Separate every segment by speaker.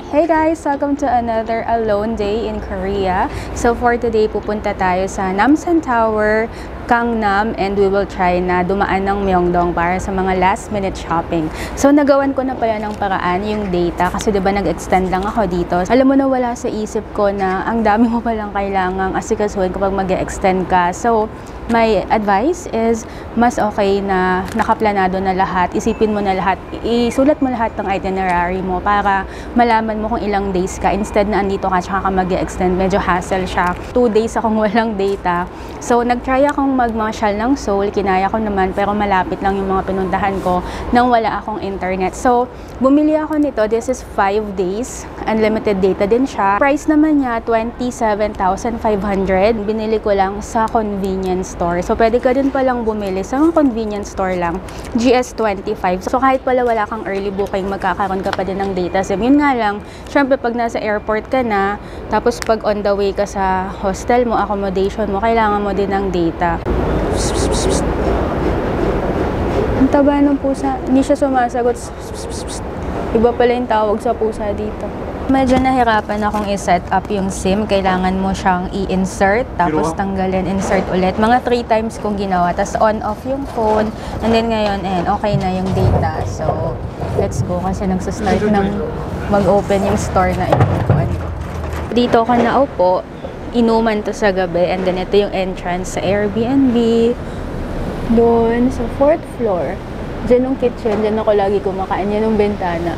Speaker 1: Hey guys! Welcome to another alone day in Korea. So for today, pupunta tayo sa Namsan Tower, Gangnam, and we will try na dumaan ng Myeongdong para sa mga last minute shopping. So nagawan ko na pala ng paraan yung data kasi diba nag-extend lang ako dito. Alam mo na wala sa isip ko na ang dami mo palang kailangang asikasuhin kapag mag-extend ka. So my advice is mas okay na nakaplanado na lahat, isipin mo na lahat, isulat mo lahat ng itinerary mo para malaman mo kung ilang days ka. Instead na andito ka tsaka ka mag-extend, medyo hassle siya. 2 days akong walang data. So nag-try akong magmasyal ng Seoul, kinaya ko naman pero malapit lang yung mga pinuntahan ko nang wala akong internet. So bumili ako nito, this is 5 days, unlimited data din siya. Price naman niya 27,500. Binili ko lang sa convenience store. So pwede ka din palang bumili sa mga convenience store lang, GS25. So kahit pala wala kang early booking, magkakaroon ka pa din ng data SIM. Yun nga lang, syempre pag nasa airport ka na, tapos pag on the way ka sa hostel mo, accommodation mo, kailangan mo din ng data. Ang taba ng pusa, hindi siya sumasagot. Iba pala yung tawag sa pusa dito. Medyo nahirapan akong i-set up yung SIM. Kailangan mo siyang i-insert, tapos tanggalin, insert ulit. Mga 3 times kong ginawa. Tapos on-off yung phone. And then ngayon, okay na yung data. So, let's go. Kasi nagsastart ng mag-open yung store na inuupuan ko. Dito ako naupo. Inuman to sa gabi. And then ito yung entrance sa Airbnb. Doon sa 4th floor. Diyan yung kitchen. Diyan ako lagi kumakain. Yan yung bintana.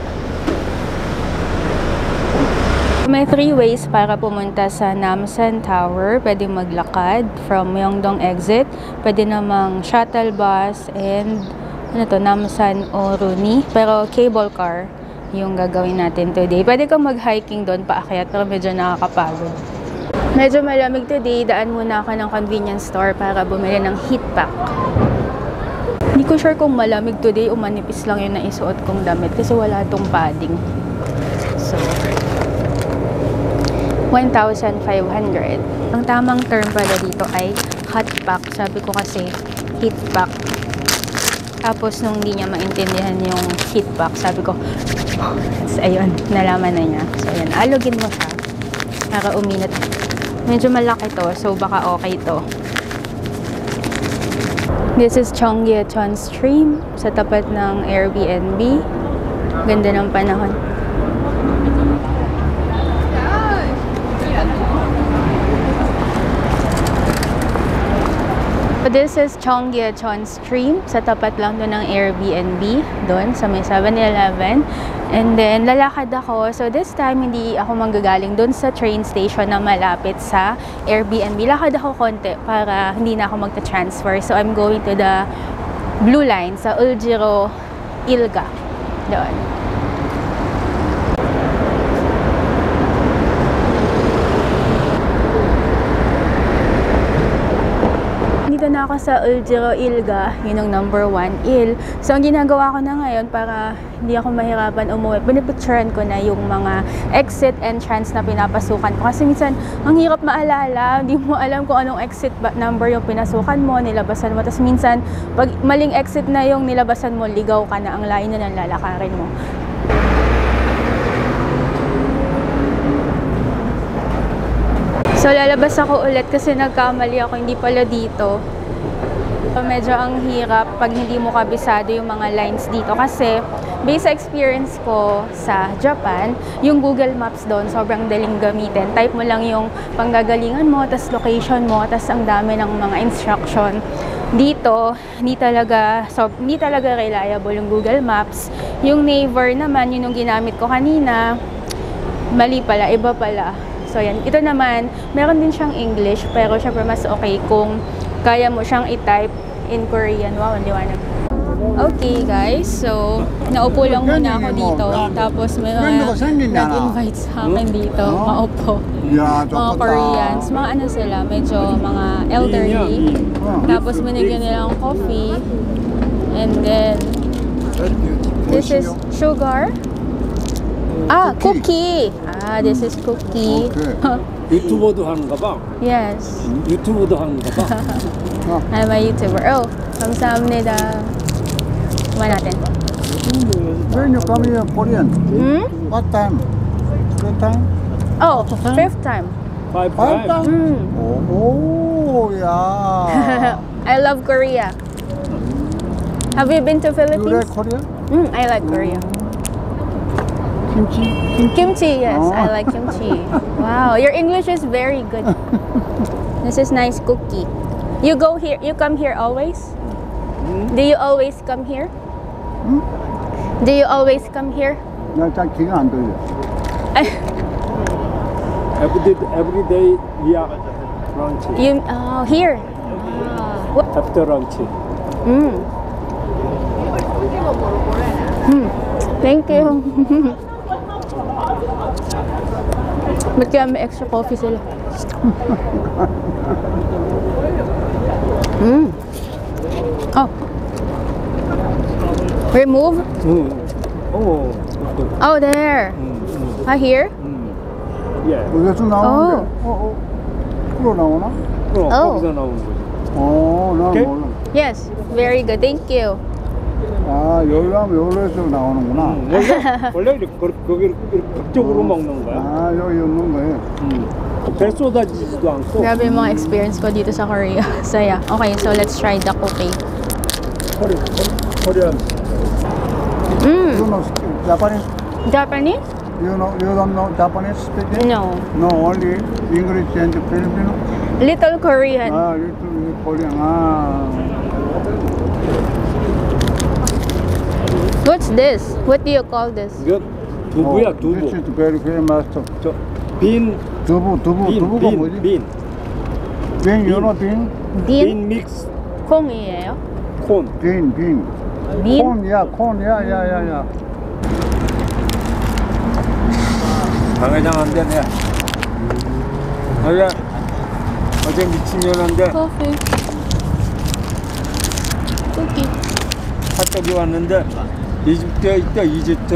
Speaker 1: May 3 ways para pumunta sa Namsan Tower. Pwede maglakad from Myeongdong exit. Pwede namang shuttle bus and Namsan Oruni. Pero cable car yung gagawin natin today. Pwede kang mag-hiking doon paakyat pero medyo nakakapagod. Medyo malamig today. Daan muna ako ng convenience store para bumili ng heat pack. Hindi ko sure kung malamig today o manipis lang yung naisuot kong damit kasi wala tong padding. So 1,500. Ang tamang term pala dito ay hot pack. Sabi ko kasi heat pack. Tapos nung hindi niya maintindihan yung heat pack, sabi ko, ayun, nalaman na niya. So ayan, alugin mo siya para uminit. Medyo malaki to, so baka okay to. This is Cheonggyecheon Stream sa tapat ng Airbnb. Ganda ng panahon. This is Cheonggyecheon Stream sa tapat lang doon ng Airbnb doon sa may 7-Eleven. And then lalakad ako. So this time hindi ako manggagaling doon sa train station na malapit sa Airbnb. Lakad ako konti para hindi na ako magta-transfer. So I'm going to the blue line sa Uljiro Ilga doon. Dito na ako sa Uljiro Ilga, yun ang number 1 il. So ang ginagawa ko na ngayon para hindi ako mahirapan umuwi, pinipicturean ko na yung mga exit entrance na pinapasukan ko. Kasi minsan, ang hirap maalala, hindi mo alam kung anong exit number yung pinasukan mo, nilabasan mo. Tapos minsan, pag maling exit na yung nilabasan mo, ligaw ka na, ang layo na ng lalakarin mo. So lalabas ako ulit kasi nagkamali ako, hindi pala dito. So, medyo ang hirap pag hindi mo kabisado yung mga lines dito kasi based sa experience ko sa Japan, yung Google Maps doon sobrang daling gamitin. Type mo lang yung panggagalingan mo, tas location mo, tas ang dami ng mga instruction. Dito, hindi talaga reliable yung Google Maps. Yung Naver naman, yun yung ginamit ko kanina, mali pala, iba pala. So yan, ito naman, meron din siyang English, pero syempre mas okay kung kaya mo siyang i-type in Korean. Wow, ang liwanag. Okay guys, so naupo lang muna ako dito. Tapos may mga nag-invite sa akin dito, maupo. Mga Koreans, mga ano sila, medyo mga elderly. Tapos binigyan nila ng coffee. And then, this is sugar. Cookie. This is cookie.
Speaker 2: 유튜버도 하는가 봐.
Speaker 1: Yes.
Speaker 2: 유튜브도 하는가 봐.
Speaker 1: I'm a YouTuber. Oh, 감사합니다. Kumain natin.
Speaker 3: When you come here Korean, what time? Third time?
Speaker 1: Oh, fifth time.
Speaker 2: 5
Speaker 3: Five
Speaker 2: times.
Speaker 3: times? Oh, yeah.
Speaker 1: I love Korea. Have you been to
Speaker 3: You
Speaker 1: Philippines?
Speaker 3: like Korea?
Speaker 1: I like Korea.
Speaker 3: Kimchi?
Speaker 1: Kimchi, yes,
Speaker 3: Oh.
Speaker 1: I like kimchi. Wow, your English is very good. This is nice cookie. You go here, you come here always? Do you always come here? Do you always come here?
Speaker 3: 나잘 기가 안 들려.
Speaker 2: Every day we are lunch.
Speaker 1: You here? What?
Speaker 2: After lunch.
Speaker 1: Thank you. Ba't kaya may extra coffee sila? Oh. Remove?
Speaker 2: Oh.
Speaker 1: Oh, there. Here?
Speaker 2: Yeah.
Speaker 3: 여기서 나오는데. 프로 나오나?
Speaker 2: 그럼
Speaker 1: Oh.
Speaker 2: 거기서 나오는 거지.
Speaker 3: 난
Speaker 2: 오케이.
Speaker 3: 몰라.
Speaker 1: Yes. Very good. Thank you.
Speaker 3: 아, 여기 가면 여기서 나오는구나.
Speaker 2: 원래 이렇게 거기 이렇게 극적으로 먹는 거야.
Speaker 3: 아, 여기 있는 거예요.
Speaker 2: 배 쏟아지지도 않고.
Speaker 1: Grabe yung mga experience ko dito sa Korea. Saya. Okay, so let's try dakgokae.
Speaker 2: 코리안.
Speaker 3: You know Japanese?
Speaker 1: Japanese?
Speaker 3: You don't know Japanese speaking?
Speaker 1: No.
Speaker 3: No, only English and Filipino?
Speaker 1: Little Korean.
Speaker 3: 아, little Korean. 아.
Speaker 1: What's this? What do you call this?
Speaker 2: 이거 두부야,
Speaker 3: This
Speaker 2: 두부.
Speaker 3: is very famous.
Speaker 2: 빈,
Speaker 3: 두부가 뭐지?
Speaker 2: 빈.
Speaker 3: 빈, you know 빈?
Speaker 1: Bean?
Speaker 2: 빈 믹스
Speaker 1: 콩이에요?
Speaker 2: 콘.
Speaker 3: 빈.
Speaker 1: Bean?
Speaker 3: 콘이야. 야.
Speaker 2: 당회장한테 내가 어제 미친년한테
Speaker 1: Coffee. Cookie.
Speaker 2: 사적이 왔는데 이집트에 있다, 이집트.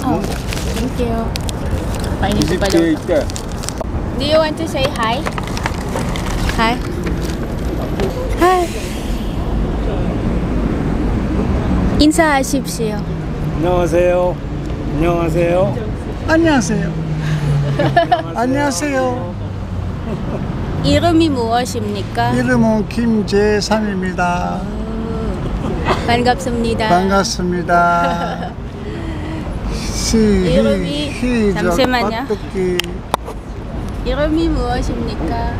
Speaker 1: Oh, thank you. Painit ko pa daw.
Speaker 2: 이집트에 있다.
Speaker 1: Do you want to say hi? Hi. Hi. 인사하십시오.
Speaker 2: 안녕하세요. 안녕하세요.
Speaker 3: 안녕하세요.
Speaker 1: 이름이 무엇입니까?
Speaker 3: 이름은 김재삼입니다.
Speaker 1: 반갑습니다.
Speaker 3: 반갑습니다.
Speaker 1: 이름이- 잠시만요.
Speaker 3: 빡두기.
Speaker 1: 이름이 무엇입니까?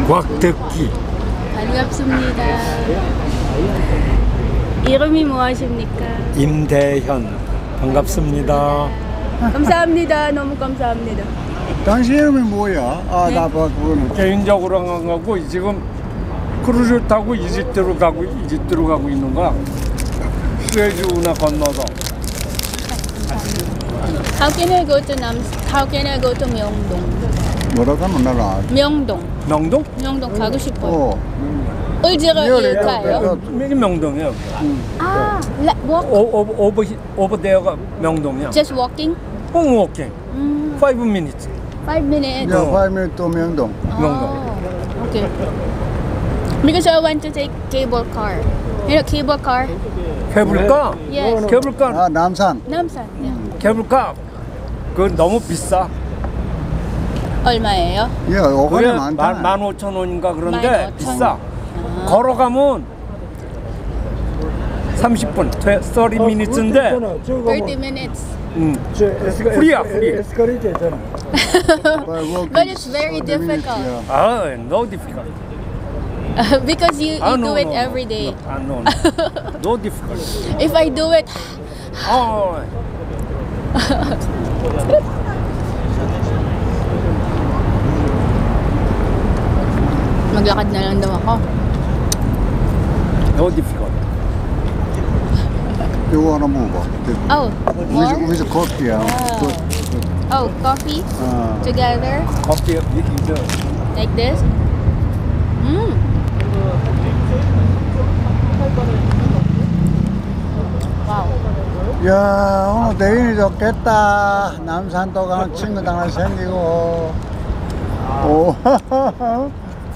Speaker 2: 곽덕기.
Speaker 1: 반갑습니다. 이름이 무엇입니까?
Speaker 2: 임대현. 반갑습니다.
Speaker 1: 감사합니다. 너무 감사합니다.
Speaker 3: 당신 이름이 뭐야? 아,
Speaker 1: 네?
Speaker 3: 나 봐, 그거는.
Speaker 2: 개인적으로 안 가고 지금 크루즈 타고 이집트로 가고 있는 거야. 수에즈 운하 건너서.
Speaker 1: How can I go to Myeongdong?
Speaker 3: 뭐라고 하면 나라.
Speaker 1: Myeongdong.
Speaker 2: 명동?
Speaker 1: Myeongdong 가고 싶어요.
Speaker 3: 어.
Speaker 1: 어디가 일까요?
Speaker 2: 여기 명동이야.
Speaker 1: Walk?
Speaker 2: 오버 데어가 명동이야.
Speaker 1: Just walking?
Speaker 2: 워킹. 5 minutes.
Speaker 1: 5 minutes.
Speaker 3: 야, 화면 또 명동.
Speaker 2: 명동.
Speaker 1: Oh, okay. Because I want to take cable car. You know, cable car?
Speaker 2: 케이블카?
Speaker 1: Yes.
Speaker 2: 케이블카?
Speaker 3: 아, 남산.
Speaker 1: 남산. Yeah.
Speaker 2: 케이블카? 그건 너무 비싸.
Speaker 1: 얼마예요?
Speaker 3: 야, 오거리
Speaker 2: 그게
Speaker 3: 많다.
Speaker 2: 15,000원인가 그런데
Speaker 1: 15,000원.
Speaker 2: 비싸. 걸어가면 30분, 30 minutes인데
Speaker 1: 30 minutes.
Speaker 2: 프리야, 프리.
Speaker 3: 에스컬레이터 있잖아.
Speaker 1: But it's very difficult.
Speaker 2: 아, no difficult.
Speaker 1: Because you do it every day.
Speaker 2: No. No difficult.
Speaker 1: If I do it,
Speaker 2: 어,
Speaker 1: maglakad na lang daw ako.
Speaker 2: no difficult.
Speaker 3: 이거 하나 먹어봐.
Speaker 1: Oh, more?
Speaker 3: with coffee.
Speaker 1: Oh, coffee
Speaker 3: 아.
Speaker 1: together
Speaker 2: 커피 이거
Speaker 1: like this. Wow.
Speaker 3: 야, 오늘 대인이 좋겠다. 남산도 가는 친구도 하나 생기고. 오.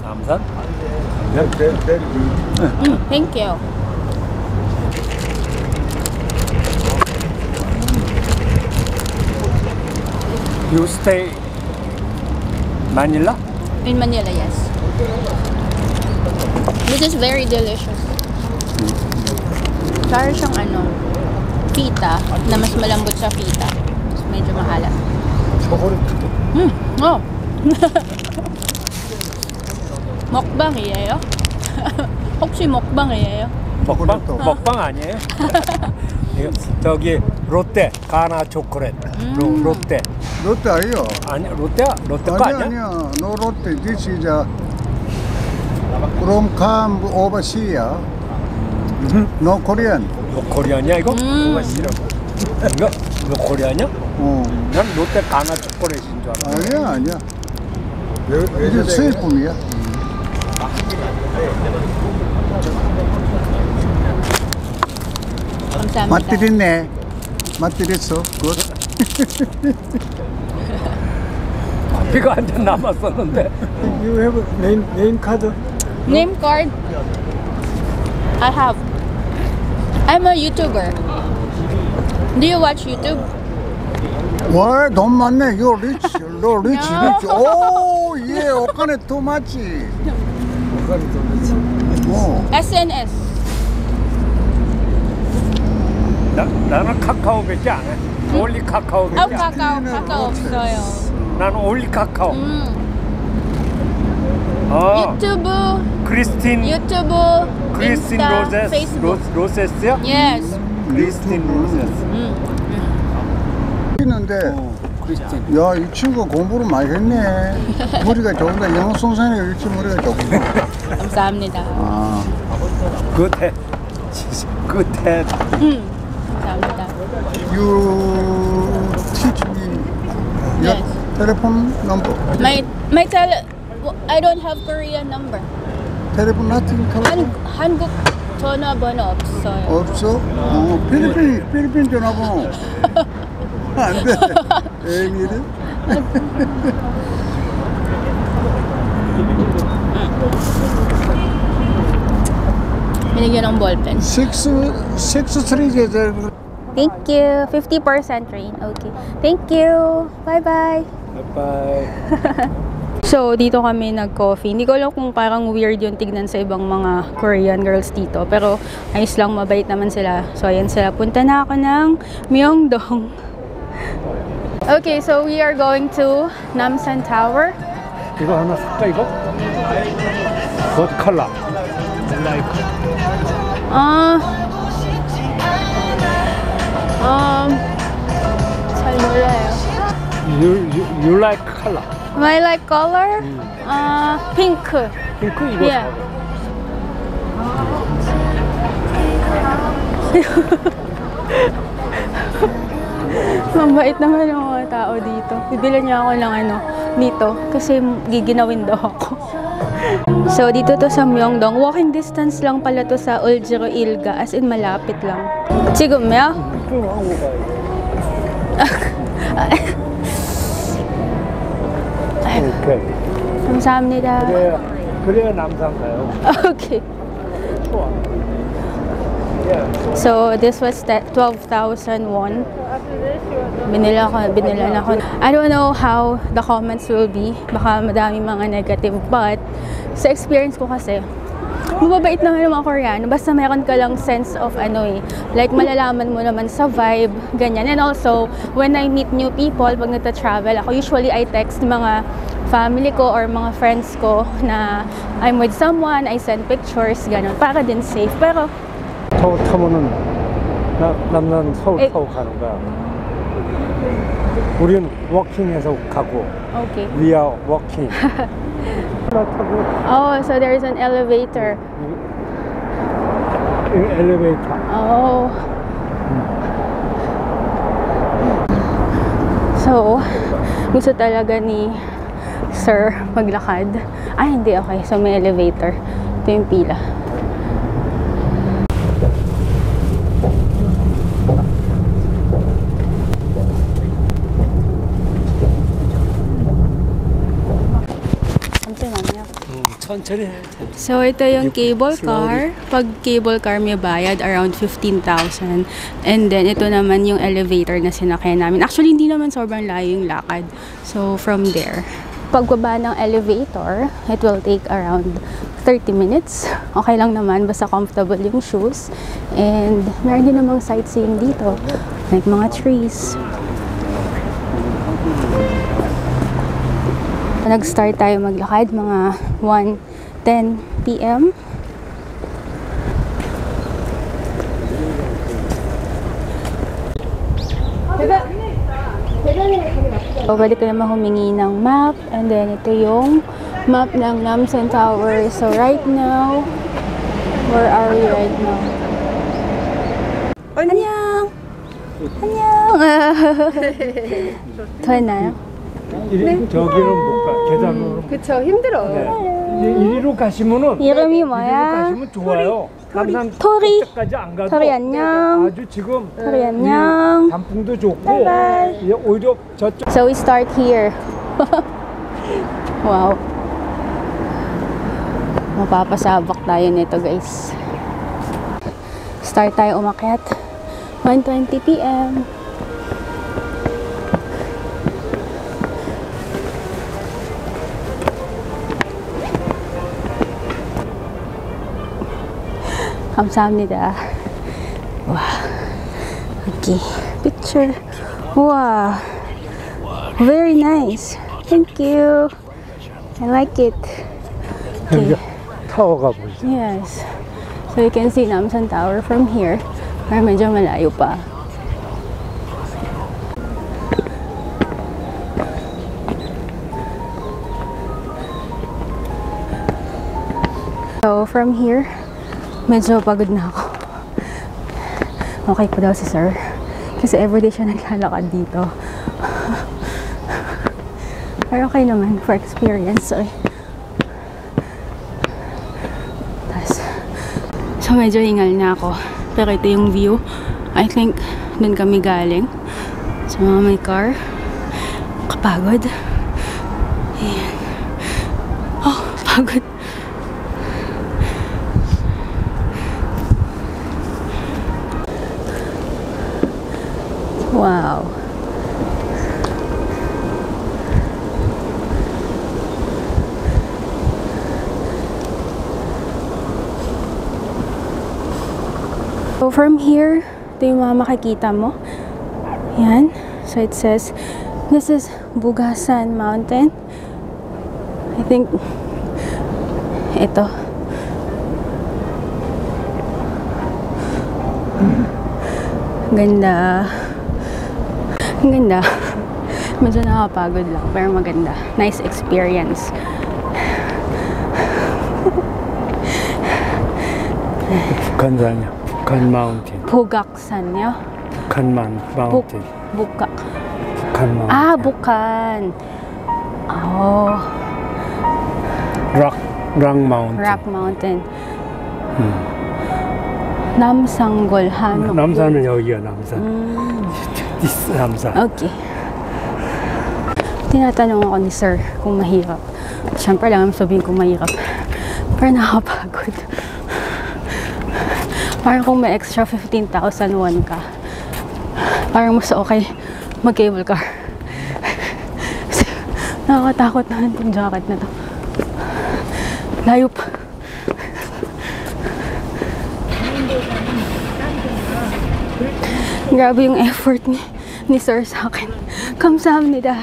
Speaker 2: 남산?
Speaker 1: Thank you.
Speaker 2: You stay Manila?
Speaker 1: In Manila, yes. This is very delicious. Para siyang pita na mas malambot sa pita. Tapos medyo maalat. Oh! 먹방이에요? 혹시 먹방이에요?
Speaker 2: 먹방 아니에요? 이거 저기 롯데 가나 초콜릿. 롯데.
Speaker 3: 롯데 아니요?
Speaker 2: 아니 롯데 거 아니야?
Speaker 3: 아니야. No 롯데. This is from come overseas. No Korean.
Speaker 2: 이거 코리아냐 이거? 뭐가 싫어고? 이거 코리아냐? 난 롯데 가나 초콜릿인 줄 알았어.
Speaker 3: 아니야. 이게 수입품이야.
Speaker 1: 감사합니다.
Speaker 3: 맛들있네. 맛들있어. 굿.
Speaker 2: 커피가 한 잔 남았었는데.
Speaker 4: You have a name card?
Speaker 1: Name card? I have. I'm a YouTuber. Do you watch YouTube?
Speaker 3: 와, 돈 많네. You're rich. No, rich.
Speaker 1: No.
Speaker 3: Oh, yeah. 오카네 too much.
Speaker 1: SNS.
Speaker 2: 나는 카카오밖에 안 해. 올리 카카오밖에 안 해.
Speaker 1: 카카오 없어요.
Speaker 2: 나는 올리 카카오.
Speaker 1: 유튜브,
Speaker 2: 크리스틴
Speaker 1: 인스타,
Speaker 2: 로제스.
Speaker 1: 페이스북.
Speaker 2: 로세스야?
Speaker 1: Yes.
Speaker 2: 크리스틴 로세스.
Speaker 3: 있는데
Speaker 2: 크리스틴.
Speaker 3: 야, 이 친구가 공부를 많이 했네. 머리가 좋은데 영어 선생님이 일찍 머리가 좋구나.
Speaker 1: 감사합니다.
Speaker 3: 아,
Speaker 2: 끝에.
Speaker 1: 감사합니다.
Speaker 3: you teach me your
Speaker 1: Yes.
Speaker 3: telephone number.
Speaker 1: I don't have Korean number.
Speaker 3: telephone nothing.
Speaker 1: 한국 전화번호 없어요.
Speaker 3: 없어? 필리핀 전화번호. 안 돼. 애기를?
Speaker 1: Binigyan ng ballpen.
Speaker 3: 6-3
Speaker 1: Thank you. 50% rain. Okay. Thank you. Bye-bye.
Speaker 2: 바이바이.
Speaker 1: So, dito kami nag-coffee. Hindi ko alam kung parang weird yung tignan sa ibang mga Korean girls dito. Pero, ayos lang, mabait naman sila. So, ayan sila. Punta na ako ng Myeongdong. Okay, so we are going to Namsan Tower.
Speaker 2: 이거 하나 살까 이거? 그 컬러.
Speaker 1: 잘 몰라요.
Speaker 2: You like color?
Speaker 1: My like color? Pink.
Speaker 2: 핑크 이거.
Speaker 1: Yeah. Mabait naman yung mga tao dito. Bibili niya ako ng dito kasi giginawin daw ako. So, dito to sa Myeongdong. Walking distance lang pala to sa Uljiro Ilga. As in, malapit lang. 지금요?
Speaker 2: 오케이.
Speaker 1: 감사합니다.
Speaker 2: 그래야 남산 가요.
Speaker 1: Okay. So, this was 12,000 won. Binila na ako. I don't know how the comments will be. Baka madami mga negative. But, sa experience ko kasi, mababait naman yung mga Koreano. Basta meron ka lang sense of like malalaman mo naman sa vibe, ganyan. And also, when I meet new people, pag nagta-travel ako, usually I text mga family ko or mga friends ko na I'm with someone, I send pictures, gano'n, para din safe. Pero,
Speaker 2: 타고 타면은 남산 서울 타고 가는 거야. 우리는 워킹해서 가고.
Speaker 1: okay.
Speaker 2: We are walking.
Speaker 1: Oh, so there is an elevator.
Speaker 2: 엘리베이터.
Speaker 1: Oh. So, gusto talaga ni Sir maglakad. Ay, hindi. Okay. So, may elevator. Ito yung pila.
Speaker 4: 천천히 해.
Speaker 1: So, ito yung cable car. Pag cable car, may bayad around 15,000. And then, ito naman yung elevator na sinakyan namin. Actually, hindi naman sobrang layo yung lakad. So, from there. Pagbaba ng elevator, it will take around 30 minutes. Okay lang naman, basta comfortable yung shoes. And, meron din namang sightseeing dito. Like mga trees. Nag-start tayo maglakad mga 1:10 p.m. So, pwede ko naman humingi ng map. And then, ito yung map ng Namsan Tower. So, right now, where are we right now? 안녕! 안녕! 됐나요?
Speaker 2: 저기는 못 가. 계단으로.
Speaker 5: 그쵸, 힘들어요.
Speaker 2: 이리로 가시면은
Speaker 1: 이름이
Speaker 2: 이리로
Speaker 1: 뭐야?
Speaker 2: 가시면 좋아요. 남산
Speaker 1: 토리.
Speaker 2: 끝까지 안 가도
Speaker 1: 토리 안녕.
Speaker 2: 아주 지금
Speaker 1: 토리 안녕.
Speaker 2: 단풍도 좋고
Speaker 1: 바이바이.
Speaker 2: 예, 오히려 저쪽
Speaker 1: So we start here. Wow. Mapapasabak tayo nito, guys. Start tayo umakyat. 1:20 p.m. 감사합니다. Wow. Okay. Picture. Wow. Very nice. Thank you. I like it. Okay.
Speaker 2: 타워가 보이죠.
Speaker 1: Yes. So you can see Namsan Tower from here. Pero medyo malayo pa. So from here, medyo pagod na ako. Okay pa daw si sir. Kasi everyday siya naglalakad dito. Pero okay naman for experience. So medyo hingal na ako. Pero ito yung view. I think dun kami galing. Sa mga may car. Kapagod. Ayan. Oh, pagod. Wow. So from here, ito yung mga makikita mo. Yan. So it says, this is Bugasan Mountain. I think, ito. Ganda. Ang ganda. Medyo nakapagod lang, pero maganda. Nice experience.
Speaker 2: 북한산이야. 북한 마운틴.
Speaker 1: Bugaksan요?
Speaker 2: 북한 마운틴.
Speaker 1: Bukak.
Speaker 2: 북한 마운틴.
Speaker 1: Ah, Bukan. Oh,
Speaker 2: 락 마운틴.
Speaker 1: Rock Mountain. Namsanggol, Hanok.
Speaker 2: 남산은 여기야, 남산. This 남산.
Speaker 1: Okay. Tinatanong ako ni sir kung mahirap. Siyempre lang sabihin kung mahirap. Pero nakapagod. Parang kung may extra 15,000 won ka, parang mas okay mag-cable car. Kasi nakakatakot na itong jacket na to. Layo pa. Grabe yung effort ni sir sa akin. 감사합니다.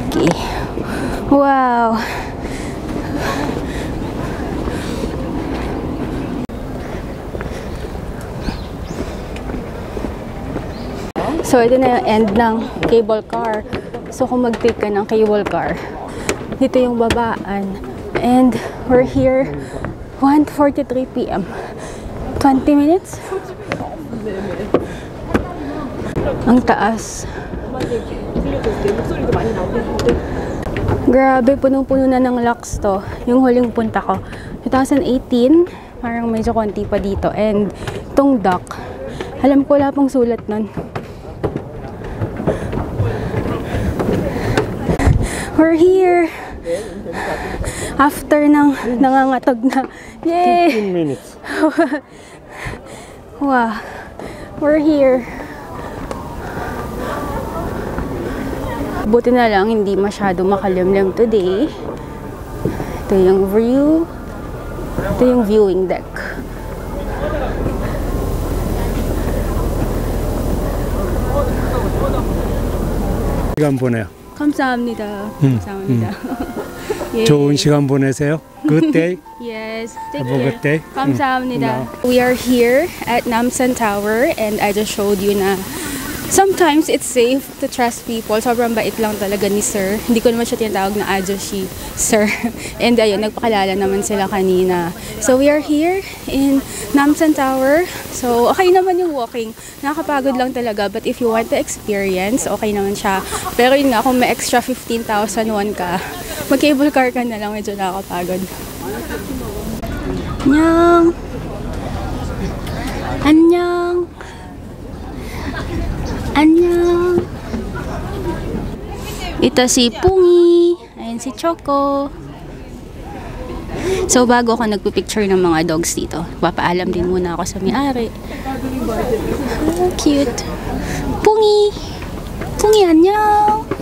Speaker 1: Okay. Wow. So, ito na yung end ng cable car. So, kung mag-take ka ng cable car, dito yung babaan. And we're here 1:43 p.m. 20 minutes? Ang taas. Grabe, punong-puno na ng locks to. Yung huling punta ko. 2018, parang medyo konti pa dito. And itong dock, alam ko wala pang sulat nun. We're here! After ng nangangatog na. Yay!
Speaker 2: 15 minutes.
Speaker 1: Wow. We're here. Buti na lang hindi masyado makalimlim today. Ito yung view. Ito yung viewing deck.
Speaker 2: 시간 보내요.
Speaker 1: 감사합니다. 감사합니다. 예.
Speaker 2: 좋은 시간 보내세요. Good day.
Speaker 1: Yes. Take
Speaker 2: Have a good day.
Speaker 1: care. 감사합니다. We are here at Namsan Tower and I just showed you na sometimes it's safe to trust people. Sobrang bait lang talaga ni Sir. Hindi ko naman siya tinatawag na Ajoshi, Sir. And ayun, nagpakilala naman sila kanina. So we are here in Namsan Tower. So okay naman yung walking. Nakakapagod lang talaga. But if you want the experience, okay naman siya. Pero yun nga, kung may extra 15,000 won ka, mag-cable car ka na lang. Medyo nakakapagod. Annyeong! Annyeong! Annyeong! Ito si Pungi. Ayan si Choco. So, bago ako nagpipicture ng mga dogs dito, papaalam din muna ako sa may-ari. Cute. Pungi! Pungi, annyeong!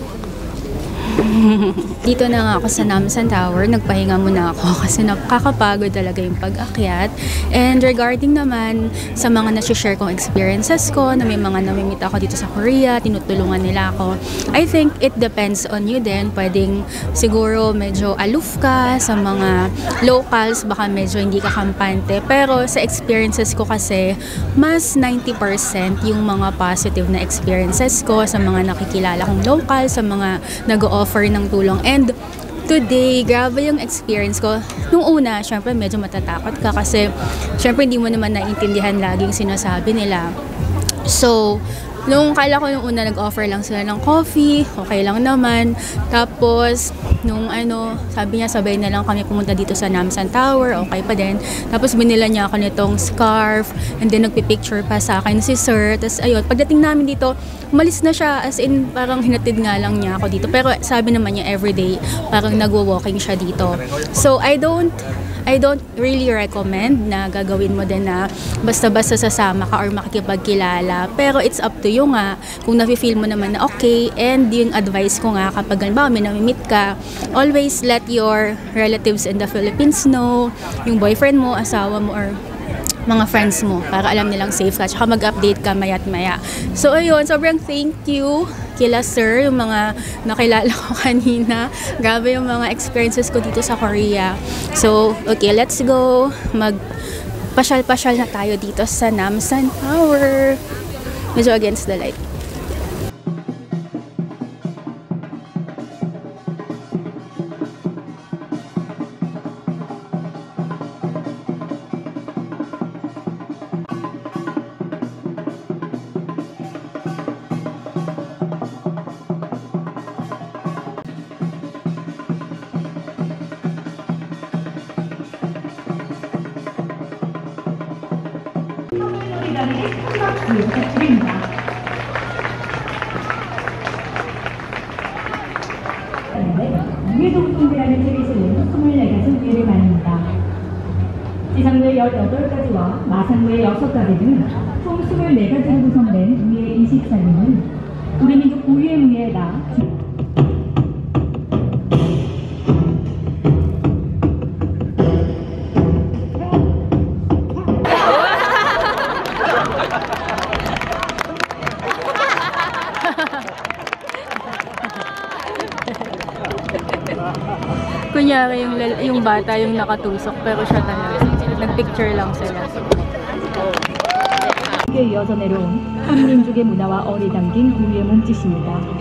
Speaker 1: Dito na nga ako sa Namsan Tower. Nagpahinga muna ako kasi nakakapagod talaga yung pag-akyat. And regarding naman sa mga nasi-share kong experiences ko, na may mga namimit ako dito sa Korea, tinutulungan nila ako. I think it depends on you din. Pwedeng siguro medyo aloof ka sa mga locals, baka medyo hindi ka kampante. Pero sa experiences ko kasi, mas 90% yung mga positive na experiences ko sa mga nakikilala kong local, sa mga nag-o-offer ng tulong. And today, grabe yung experience ko. Nung una, syempre medyo matatakot ka kasi syempre hindi mo naman naiintindihan laging sinasabi nila. So, nung kala ko nung una nag-offer lang sila ng coffee, okay lang naman. Tapos, nung sabi niya sabay na lang kami pumunta dito sa Namsan Tower, okay pa din. Tapos binila niya ako nitong scarf and then nagpipicture pa sa akin si Sir. Tapos ayun, pagdating namin dito, umalis na siya, as in parang hinatid nga lang niya ako dito. Pero sabi naman niya everyday, parang nagwo-walking siya dito. So I don't really recommend na gagawin mo din na basta-basta sasama ka or makikipagkilala. Pero it's up to you nga kung nafe-feel mo naman na okay. And yung advice ko nga kapag halimbawa may namimit ka, always let your relatives in the Philippines know, yung boyfriend mo, asawa mo, or mga friends mo para alam nilang safe ka. Tsaka mag-update ka maya't maya. So ayun, sobrang thank you kila Sir, yung mga nakilala ko kanina. Grabe yung mga experiences ko dito sa Korea. So, okay, let's go. Mag-pasyal-pasyal na tayo dito sa Namsan Tower. Medyo against the light.
Speaker 5: 유해동통제라는 체리슬은 24가지 유해를 말합니다. 지상구의 18가지와 마상구의 6가지 등 총 24가지로 구성된 유해 24개는 우리 민족 고유의 무예다.
Speaker 1: Kunyari yung bata yung nakatusok pero siya talaga. Nagpicture lang sila.
Speaker 5: 에 이어서 내려온 한민족의 문화와 어리 담긴 고유의 몸짓입니다.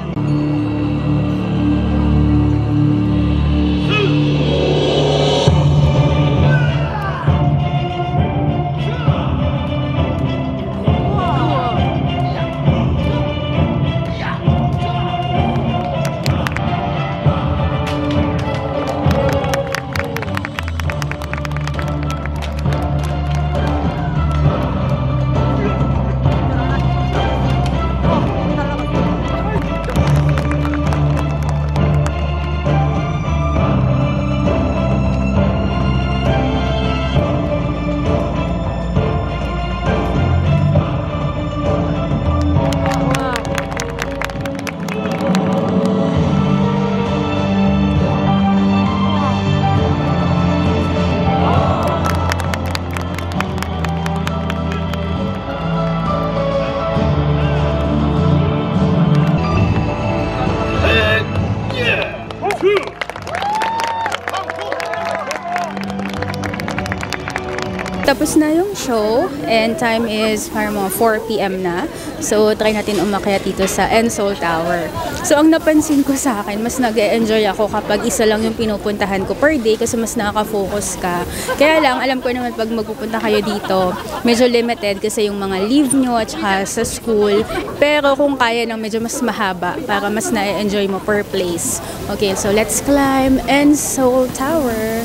Speaker 1: Tapos na yung show and time is parang mga 4 p.m. na. So, try natin umakyat dito sa Ensol Tower. So, ang napansin ko sa akin, mas nag-e-enjoy ako kapag isa lang yung pinupuntahan ko per day kasi mas nakaka-focus ka. Kaya lang, alam ko naman pag magpupunta kayo dito, medyo limited kasi yung mga leave nyo at saka sa school. Pero kung kaya ng medyo mas mahaba para mas na-enjoy mo per place. Okay, so let's climb Ensol Tower.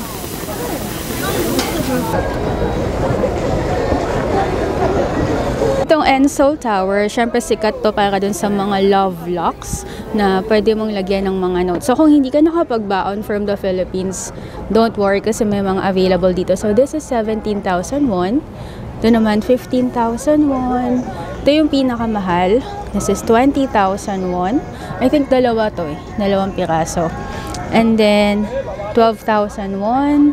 Speaker 1: Itong Ensol Tower, syempre sikat to para dun sa mga love locks na pwede mong lagyan ng mga notes. So kung hindi ka nakapagbaon from the Philippines, don't worry kasi may mga available dito. So this is 17,000 won. Ito naman 15,000 won. Ito yung pinakamahal. This is 20,000 won. I think dalawa to eh. Dalawang piraso. And then 12,000 won.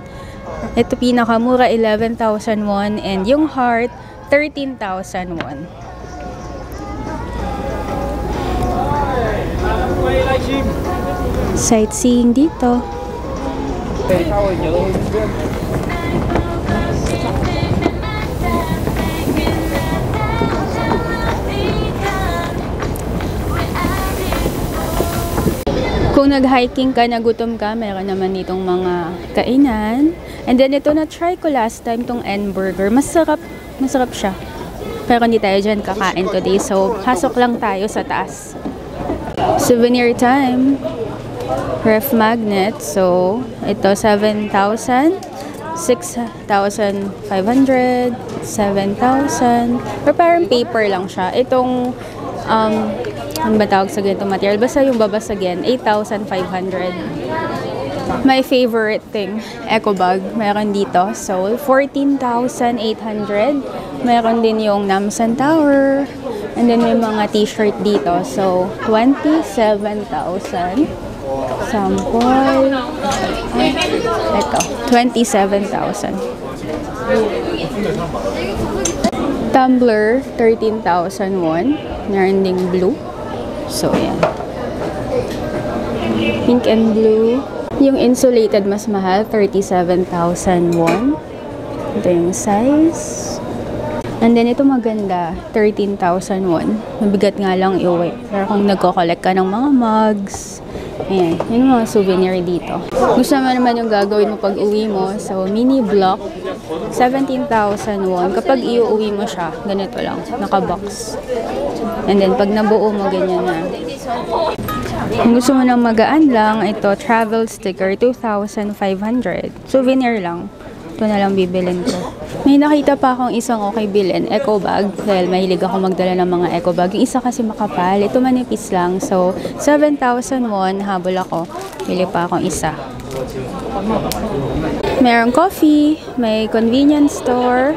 Speaker 1: Ito pinakamura, 11,000 won. And yung heart, 13,000 won. Sightseeing dito. Kung nag-hiking ka, nagutom ka, meron naman ditong mga kainan. And then ito na-try ko last time, tong N-burger. Masarap siya. Pero hindi tayo dyan kakain today. So, pasok lang tayo sa taas. Souvenir time. Ref magnet. So, ito 7,000. 6,500. 7,000. Pero parang paper lang siya. Itong, ano ba tawag sa ganitong material? Basta yung babasagin, 8,500. My favorite thing, eco bag. Meron dito. So, 14,800. Meron din yung Namsan Tower. And then may mga t-shirt dito. So, 27,000. Sample. Ito, 27,000. Tumbler, 13,000 won. Meron ding blue. So, yan. Pink and blue. Yung insulated mas mahal, 37,000 won. Ito yung size. And then ito maganda, 13,000 won. Mabigat nga lang i-uwi. Pero kung nagko-collect ka ng mga mugs, ayan, yun yung mga souvenir dito. Gusto mo naman yung gagawin mo pag uwi mo. So, mini block, 17,000 won. Kapag iuwi mo siya, ganito lang, naka-box. And then, pag nabuo mo, ganyan na. Kung gusto mo nang magaan lang, ito, travel sticker, 2,500. Souvenir lang. Ito na lang bibilin ko. May nakita pa akong isang okay bilhin, eco bag. Dahil mahilig ako magdala ng mga eco bag. Yung isa kasi makapal, ito manipis lang. So, 7,000 won, habol ako. Bili pa akong isa. Merong coffee, may convenience store.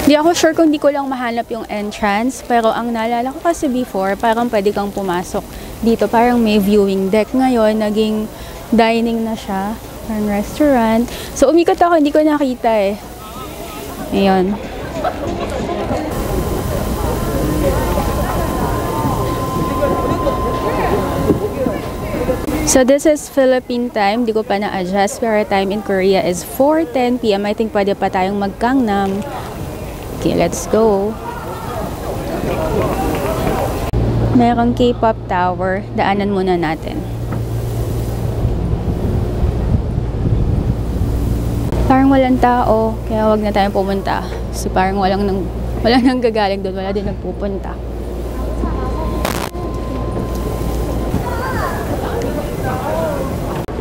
Speaker 1: Di ako sure kung di ko lang mahanap yung entrance, pero ang naalala ko kasi before, parang pwede kang pumasok dito. Parang may viewing deck. Ngayon, naging dining na siya. Parang restaurant. So, umikot ako, hindi ko nakita eh. Ayun. So, this is Philippine time. Di ko pa na-adjust. Pero time in Korea is 4:10 p.m. I think pwede pa tayong mag-Gangnam. Okay, let's go. Merong K-pop tower. Daanan muna natin. Parang walang tao, kaya wag na tayong pumunta. Kasi parang walang nang gagaling doon, wala din nagpupunta.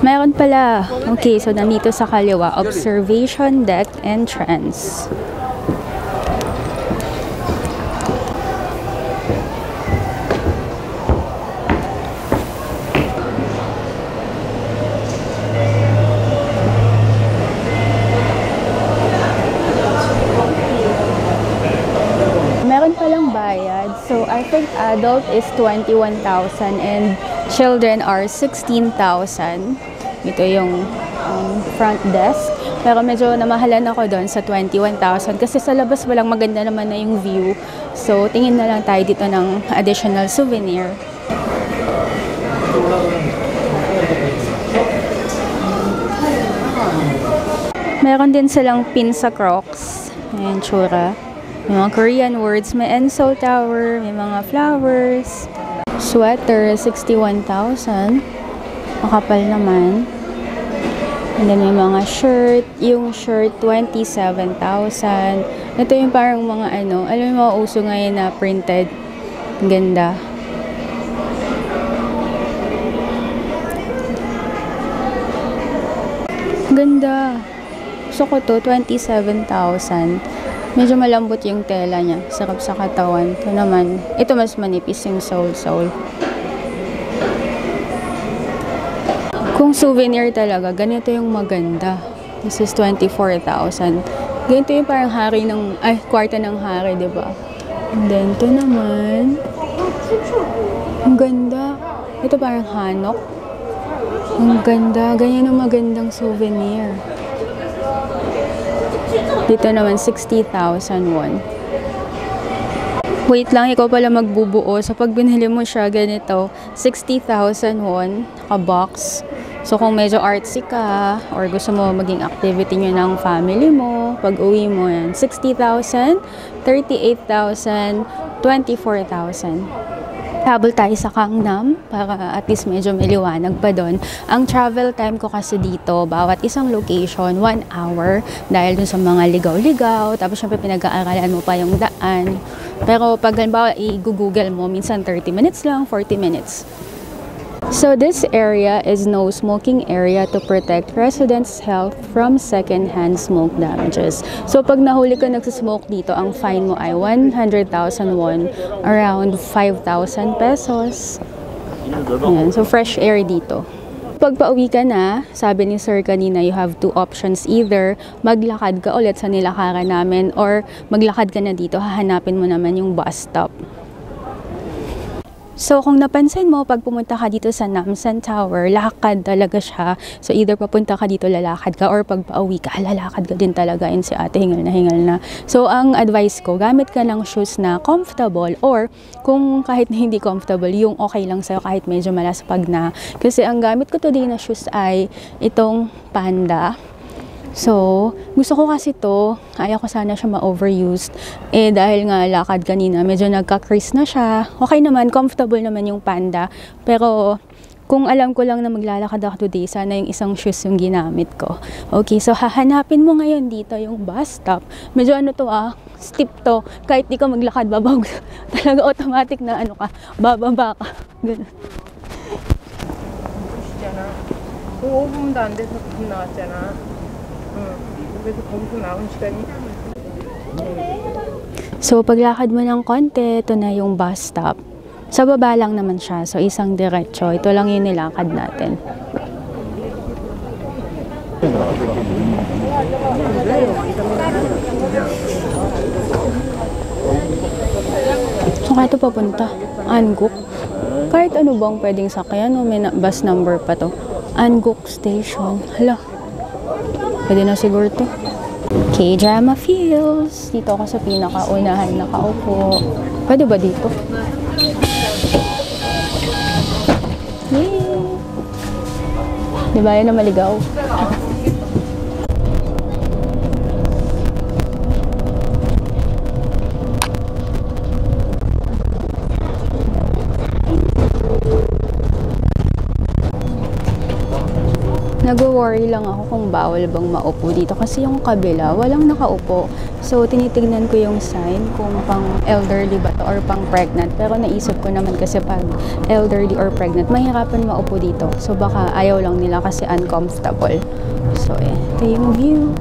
Speaker 1: Meron pala. Okay, so nandito sa kaliwa, observation deck entrance. Meron palang bayad. So, I think adult is 21,000 and children are 16,000. Ito yung front desk. Pero medyo namahalan ako doon sa 21,000 kasi sa labas walang maganda naman na yung view. So, tingin na lang tayo dito ng additional souvenir. Meron din silang pin sa Crocs. Ayan, tsura. May mga Korean words. May Enso Tower. May mga flowers. Sweater, 61,000. Makapal naman. And then may mga shirt. Yung shirt, 27,000. Ito yung parang mga ano. Alam mo yung mga uso ngayon na printed. Ganda. Ganda. Gusto ko to, 27,000. Medyo malambot yung tela niya. Sarap sa katawan. Ito naman, ito mas manipis yung sole. Kung souvenir talaga, ganito yung maganda. This is 24,000. Ganito yung parang hari ng, kwarta ng hari, diba? And then, ito naman. Ang ganda. Ito parang hanok. Ang ganda. Ganyan ang magandang souvenir. Dito naman, 60,000 won. Wait lang, ikaw pala magbubuo. So, pag binili mo siya, ganito, 60,000 won, ka-box. So, kung medyo artsy ka, or gusto mo maging activity nyo ng family mo, pag uwi mo yan, 60,000, 38,000, 24,000. Habol tayo sa Gangnam para at least medyo may liwanag pa doon. Ang travel time ko kasi dito, bawat isang location, 1 hour. Dahil dun sa mga ligaw-ligaw, tapos syempre pinag-aaralan mo pa yung daan. Pero pag halimbawa i-google mo, minsan 30 minutes lang, 40 minutes. So this area is no smoking area to protect residents' health from second-hand smoke damages. So pag nahuli ka nagsismoke dito, ang fine mo ay 100,000 won, around 5,000 pesos. Ayan, so fresh air dito. Pag pauwi ka na, sabi ni Sir kanina, you have two options. Either maglakad ka ulit sa nilakaran namin or maglakad ka na dito, hahanapin mo naman yung bus stop. So, kung napansin mo, pag pumunta ka dito sa Namsan Tower, lakad talaga siya. So, either papunta ka dito, lalakad ka, or pag pauwi ka, lalakad ka din talaga. And si ate, hingal na. So, ang advice ko, gamit ka ng shoes na comfortable, or kung kahit na hindi comfortable, yung okay lang sa'yo kahit medyo malaspag na. Kasi ang gamit ko today na shoes ay itong Panda. So, gusto ko kasi to, ayaw ko sana siya ma-overused. Dahil nga lakad kanina, medyo nagka-crease na siya. Okay naman, comfortable naman yung Panda. Pero, kung alam ko lang na maglalakad ako today, sana yung isang shoes yung ginamit ko. Okay, so hahanapin mo ngayon dito yung bus stop. Medyo steep to. Kahit di ka maglakad, babag. Talaga automatic na bababa ka. Ganun.
Speaker 6: 그 5분도 안 돼서 금 나왔잖아. 그래서 거기서 나온 시간이.
Speaker 1: So, paglakad mo ng konti, ito na yung bus stop. Sa baba lang naman siya. So, isang diretso. Ito lang yung nilakad natin. So, kaya ito papunta. Anguk. Kahit ano bang pwedeng sakyan, may bus number pa to. Anguk Station. Hala. Pwede na siguro to. K-Drama Feels. Dito ako sa pinakaunahan nakaupo. Pwede ba dito? Yay! Diba yun na maligaw? Nag-worry lang ako kung bawal bang maupo dito kasi yung kabila, walang nakaupo. So, tinitignan ko yung sign kung pang elderly ba to or pang pregnant. Pero naisip ko naman kasi pag elderly or pregnant, mahirapan maupo dito. So, baka ayaw lang nila kasi uncomfortable. So, ito yung view.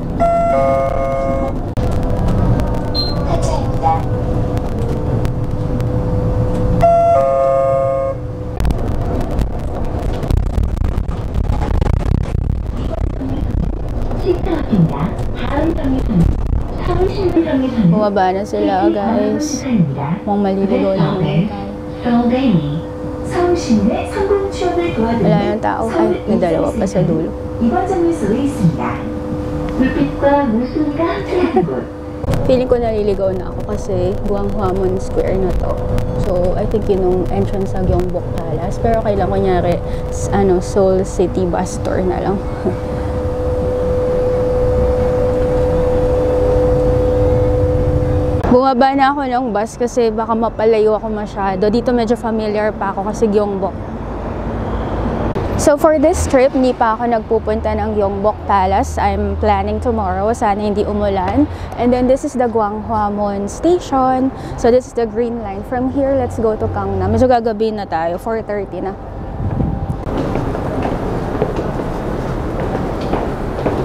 Speaker 1: Bumaba na sila, guys. Mukhang maliligaw na naman tayo. Wala yung tao. Ay, may dalawa pa sa dulo. Feeling ko naliligaw na ako kasi Gwanghwamun Square na to. So, I think yun yung entrance sa Gyeongbok Palace. Pero kailan kunyari, Seoul City Bus Tour na lang. Bumaba na ako ng bus kasi baka mapalayo ako masyado. Dito medyo familiar pa ako kasi Gyeongbok. So for this trip, hindi pa ako nagpupunta ng Gyeongbok Palace. I'm planning tomorrow. Sana hindi umulan. And then this is the Gwanghwamon Station. So this is the green line. From here, let's go to Gangnam. Medyo gagabi na tayo. 4:30 na.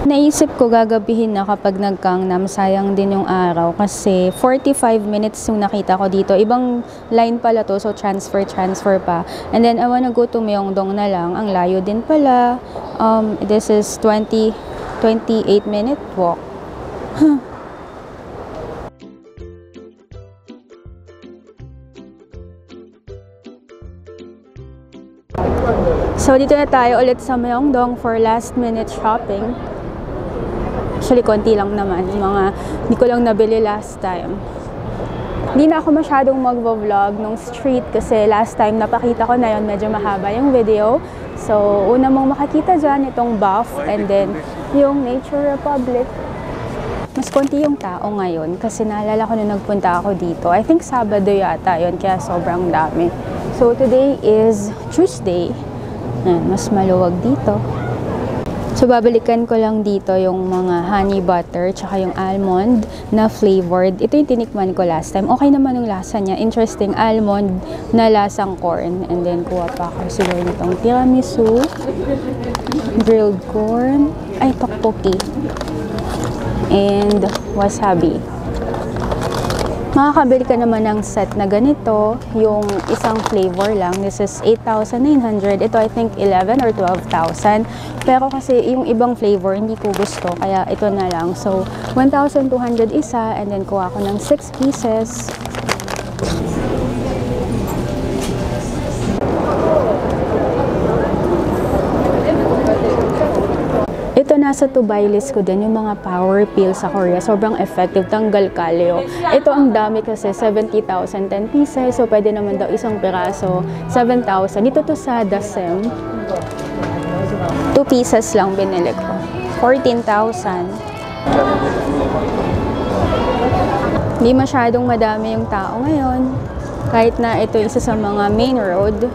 Speaker 1: Naisip ko gagabihin na kapag nag-Gangnam, sayang din yung araw kasi 45 minutes yung nakita ko dito. Ibang line pala to, so transfer pa. And then I wanna go to Myeongdong na lang. Ang layo din pala. This is 28 minute walk. So dito na tayo ulit sa Myeongdong for last minute shopping. Actually, konti lang naman. Hindi ko lang nabili last time. Hindi na ako masyadong mag-vlog nung street kasi last time napakita ko na yun, medyo mahaba yung video. So, una mong makakita dyan, itong Buff and then yung Nature Republic. Mas konti yung tao ngayon kasi naalala ko nung nagpunta ako dito. I think Sabado yata yun, kaya sobrang dami. So, today is Tuesday. Mas maluwag dito. So, babalikan ko lang dito yung mga honey butter tsaka yung almond na flavored. Ito yung tinikman ko last time. Okay naman yung lasa niya. Interesting. Almond na lasang corn. And then, kuha pa ako siguro nitong tiramisu, grilled corn, tteokbokki, and wasabi. Makakabili ka naman ng set na ganito, yung isang flavor lang. This is 8,900. Ito I think 11 or 12,000. Pero kasi yung ibang flavor hindi ko gusto, kaya ito na lang. So 1,200 isa and then kuha ko ng 6 pieces. Ito nasa to buy list ko din, yung mga power pill sa Korea. Sobrang effective, tanggal kalyo. Ito ang dami kasi, 70,000, 10 pieces. So, pwede naman daw isang piraso, 7,000. Dito to sa Dasem. 2 pieces lang binili ko. 14,000. Hindi masyadong madami yung tao ngayon. Kahit na ito isa sa mga main road.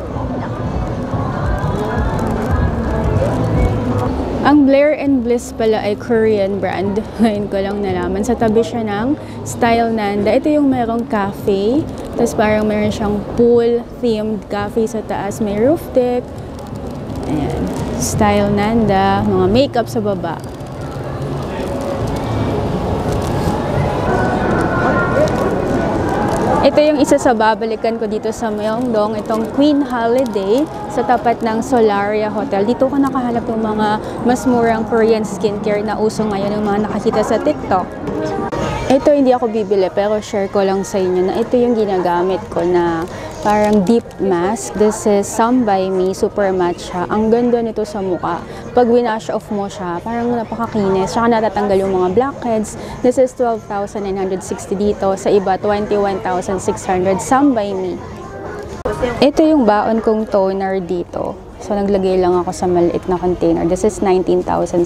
Speaker 1: Ang Blair & Bliss pala ay Korean brand. Ngayon ko lang nalaman. Sa tabi siya ng Style Nanda. Ito yung merong cafe. Tapos parang meron siyang pool-themed cafe sa taas. May roof deck. Ayan. Style Nanda. Mga makeup sa baba. Ito yung isa sa babalikan ko dito sa Myeongdong, itong Queen Holiday sa tapat ng Solaria Hotel. Dito ko nakahanap ng mga mas murang Korean skincare na uso ngayon, yung mga nakakita sa TikTok. Ito hindi ako bibili pero share ko lang sa inyo na ito yung ginagamit ko na parang deep mask. This is Some by Me Super Matcha. Ang ganda nito sa mukha. Pag winash off mo siya, parang napakakinis. Saka natatanggal yung mga blackheads. This is 12,960 dito. Sa iba, 21,600. Some by Me. Ito yung baon kong toner dito. So, naglagay lang ako sa maliit na container. This is 19,700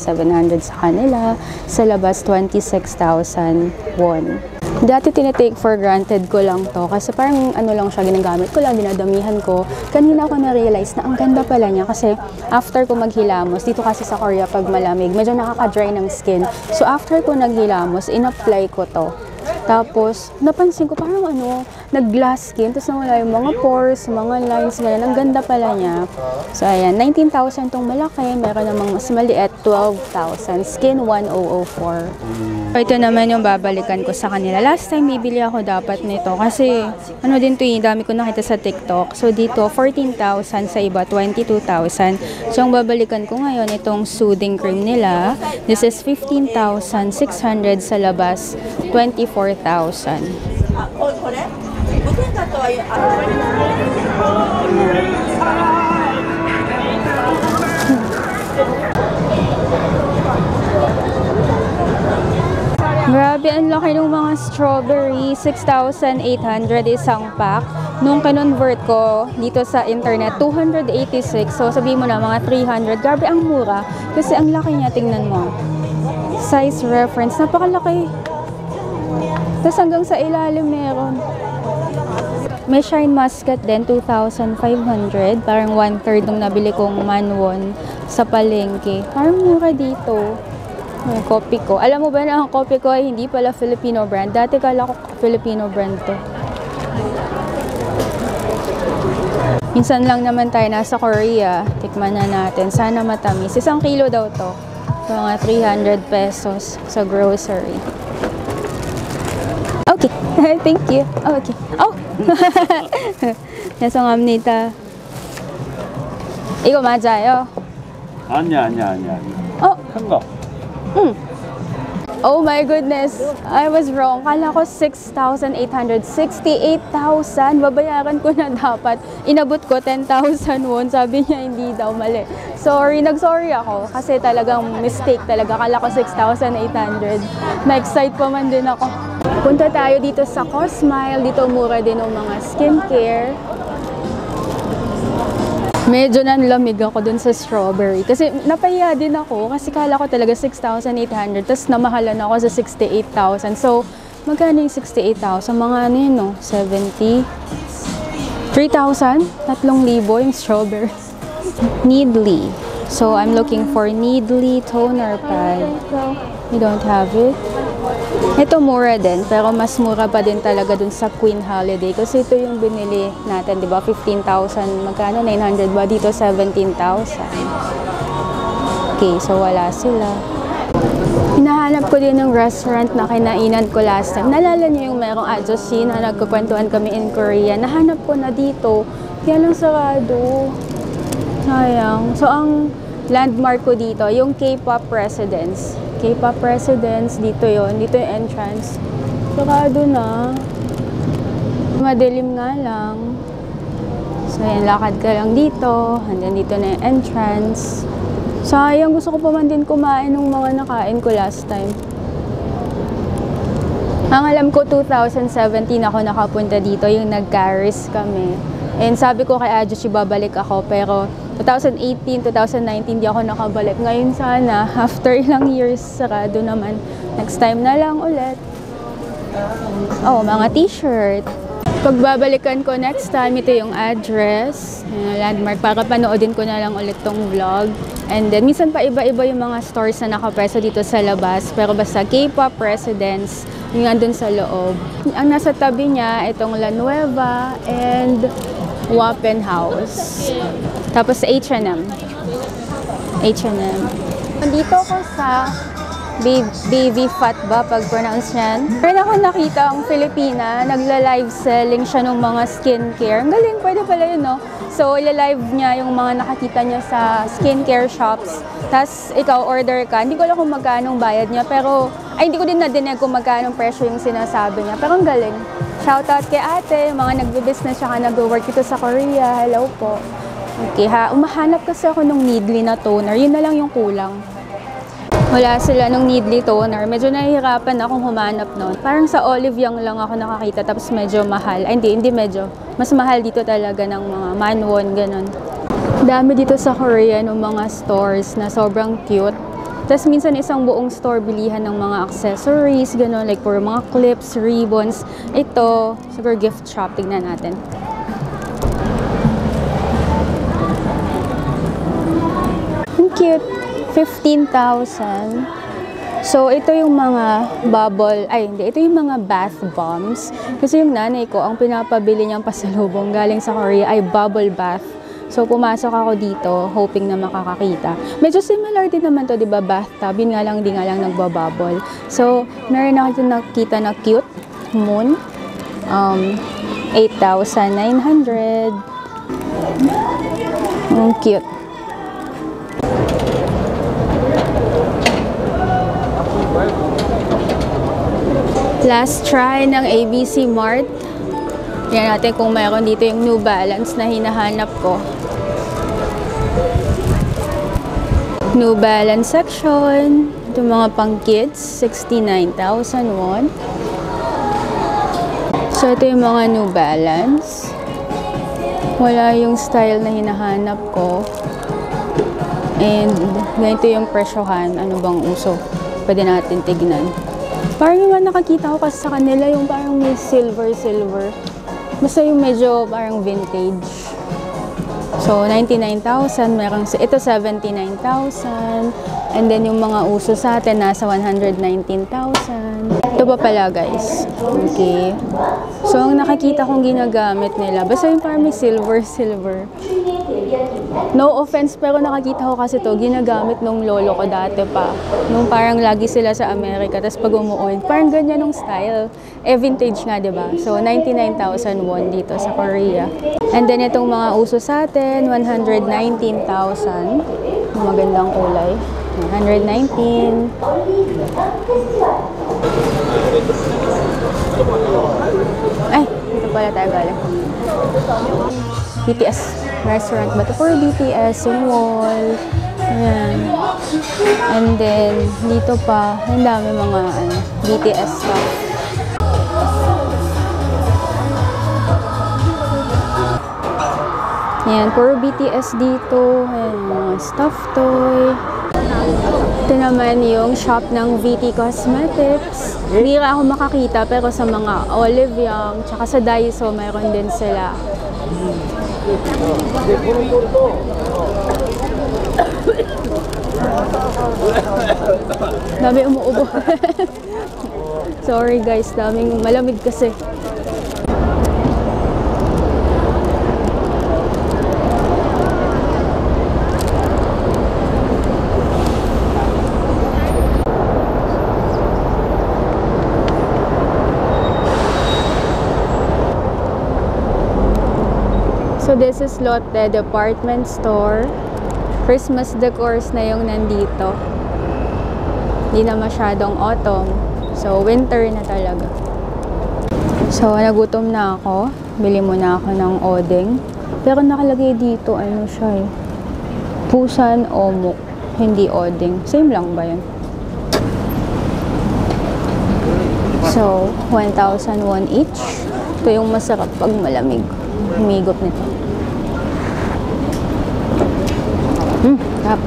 Speaker 1: sa kanila. Sa labas, 26,000 won. Dati tinitake for granted ko lang to kasi parang ano lang siya, ginagamit ko lang, dinadamihan ko. Kanina ko na-realize na ang ganda pala niya kasi after ko maghilamos, dito kasi sa Korea pag malamig, medyo nakaka-dry ng skin. So after ko naghilamos, in-apply ko to. Tapos, napansin ko parang nag-glass skin, tapos nawala yung mga pores, mga lines, ganyan. Ang ganda pala niya. So, ayan, 19,000 tong malaki. Meron namang mas maliit, 12,000. Skin 1004. So, ito naman yung babalikan ko sa kanila. Last time, bibili ako dapat nito kasi, din to dami ko nakita sa TikTok. So, dito, 14,000 sa iba, 22,000. So, ang babalikan ko ngayon, itong soothing cream nila. This is 15,600 sa labas, 24,000. Grabe, ang laki ng mga strawberry. 6,800 isang pack. Nung kinonvert ko dito sa internet, 286. So, sabihin mo na mga 300. Grabe, ang mura. Kasi ang laki niya, tingnan mo. Size reference, napakalaki. Tapos hanggang sa ilalim meron. May Shine Muscat din, 2,500. Parang 1/3 nung nabili kong manwon sa palengke. Parang mura dito. Yung kopi ko. Alam mo ba na ang kopi ko ay hindi pala Filipino brand? Dati kala ko Filipino brand to. Minsan lang naman tayo nasa Korea. Tikman na natin. Sana matamis. 1 kilo daw to. Mga 300 pesos sa grocery. Okay. Thank you. Oh, okay. Oh! 죄송합니다. 이거 맞아요?
Speaker 2: 아니야.
Speaker 1: 어?
Speaker 2: 큰 거.
Speaker 1: Oh my goodness. I was wrong. Kala ko 6,800. 68,000. Babayaran ko na dapat. Inabot ko 10,000 won. Sabi niya hindi daw mali. Sorry. Nag-sorry ako. Kasi talagang mistake talaga. Kala ko 6,800. Na-excite pa man din ako. Punta tayo dito sa Cosmile. Dito mura din ng mga skincare. Medyo nanlamig ako dun sa strawberry. Kasi napahiya din ako. Kasi kala ko talaga 6,800. Tapos namahalan ako sa 68,000. So, magkano yung 68,000? Mga ano yun, no? 70? 3,000? 3,000 yung strawberry. Needly. So, I'm looking for Needly toner pad. You don't have it? Ito mura din, pero mas mura pa din talaga dun sa Queen Holiday. Kasi ito yung binili natin, di ba? 15,000, magkano? 900 ba? Dito 17,000. Okay, so wala sila. Hinahanap ko din yung restaurant na kinainan ko last time. Nalala niyo yung merong Ajoshi na nagkukwentuhan kami in Korea. Nahanap ko na dito. Kaya lang sarado. Sayang. So, ang landmark ko dito, yung K-pop Residence. K-pop Residence, dito yon, dito yung entrance. Sarado na. Madilim nga lang. So, yan, lakad ka lang dito. And then, dito na yung entrance. Sayang, gusto ko pa man din kumain ng mga nakain ko last time. Ang alam ko, 2017 ako nakapunta dito, yung nag-Caris kami. And sabi ko kay Ajushi, babalik ako, pero 2018, 2019, di ako nakabalik. Ngayon sana, after ilang years, sarado naman. Next time na lang ulit. Oh, mga t-shirt. Pagbabalikan ko next time, ito yung address, landmark, para panoodin ko na lang ulit tong vlog. And then, minsan pa iba-iba yung mga stores na nakapreso dito sa labas. Pero basta K-pop Residence, yung andun sa loob. Ang nasa tabi niya, itong La Nueva and Wapen House. Tapos H&M. H&M. Nandito ako sa Baby Fat ba pag pronounce yan? Meron ako nakita ang Filipina, nagla-live selling siya ng mga skincare. Ang galing, pwede pala yun, no? So, ila-live niya yung mga nakakita niya sa skincare shops. Tapos, ikaw order ka. Hindi ko alam kung magkano bayad niya, pero, ay, hindi ko din nadinig kung magkano presyo yung sinasabi niya. Pero ang galing. Shoutout kay ate, mga nagbe-business siya, nag-work dito sa Korea. Hello po. Okay, ha. Umahanap kasi ako ng Needly na toner. Yun na lang yung kulang. Wala sila nung Needly toner. Medyo nahihirapan akong humanap nun. Parang sa Olive Young lang ako nakakita, tapos medyo mahal. Ay, hindi medyo. Mas mahal dito talaga ng mga manwon, ganun. Dami dito sa Korea ng mga stores na sobrang cute. Tapos minsan isang buong store bilihan ng mga accessories, ganun. Like for mga clips, ribbons. Ito, siguro gift shop. Tignan natin. Ang cute. 15,000. So, ito yung mga bubble, ay hindi, ito yung mga bath bombs. Kasi yung nanay ko, ang pinapabili niyang pasalubong galing sa Korea ay bubble bath. So, pumasok ako dito, hoping na makakakita. Medyo similar din naman to, di ba, bathtub. Yun nga lang, di nga lang nagbabubble. So, meron ako nakita na cute moon. 8,900. Cute. Last try ng ABC Mart. Tingnan natin kung mayroon dito yung New Balance na hinahanap ko. New Balance section. Ito mga pang kids. 69,000 won. So, ito yung mga New Balance. Wala yung style na hinahanap ko. And, ganito yung presyohan. Ano bang uso? Pwede natin tignan. Parang yung nakakita ko kasi sa kanila yung parang may silver. Basta yung medyo parang vintage. So, 99,000. Ito 79,000. And then yung mga uso sa atin nasa 119,000. Ito pa pala guys. Okay. So, ang nakikita kong ginagamit nila, basta yung parang may silver. No offense, pero nakakita ko kasi to ginagamit nung lolo ko dati pa. Nung parang lagi sila sa Amerika, tapos pag umuwi, parang ganyan yung style. Vintage nga, diba? So, 99,000 won dito sa Korea. And then itong mga uso sa atin, 119,000. Magandang kulay. 119. Ay, dito pala tayo galing. BTS restaurant ba ito? For BTS, yung wall. Ayan. And then, dito pa, ang dami mga BTS stuff. Ayan, for BTS dito. Ayan, mga stuff toy. Ito naman yung shop ng VT Cosmetics. Hindi ako makakita pero sa mga Olive Young, tsaka sa Daiso, mayroon din sila. Dami umuubo. Sorry guys, daming malamig kasi. So this is Lotte Department Store. Christmas decors na yung nandito. Hindi na masyadong autumn. So winter na talaga. So nagutom na ako. Bili muna ako ng odeng. Pero nakalagay dito, ano siya eh. Pusan Omuk. Hindi odeng. Same lang ba yun? So 1,000 won each. Ito yung masarap pag malamig. Humigop nito. Tap.